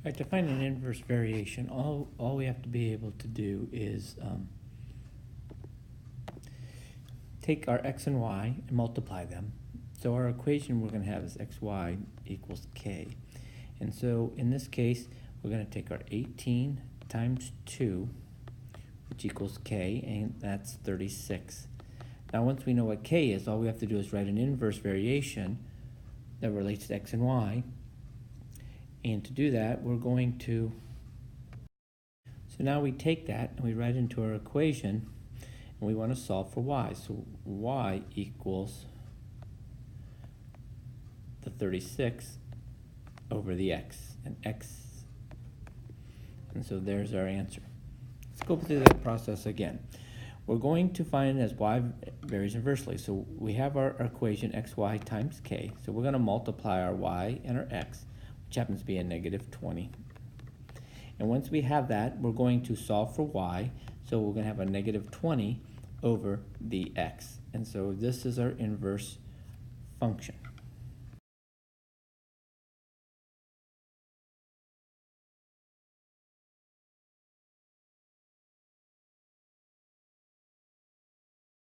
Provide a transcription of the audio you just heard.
Right, to find an inverse variation, all we have to be able to do is take our x and y and multiply them. So our equation we're going to have is xy equals k. And so in this case, we're going to take our 18 times 2, which equals k, and that's 36. Now once we know what k is, all we have to do is write an inverse variation that relates to x and y. And to do that, we're going to, so now we take that and we write into our equation, and we want to solve for y. So y equals the 36 over the x, and so there's our answer. Let's go through that process again. We're going to find as y varies inversely. So we have our equation xy times k. So we're going to multiply our y and our x, which happens to be a negative 20. And once we have that, we're going to solve for y. So we're going to have a negative 20 over the x. And so this is our inverse function.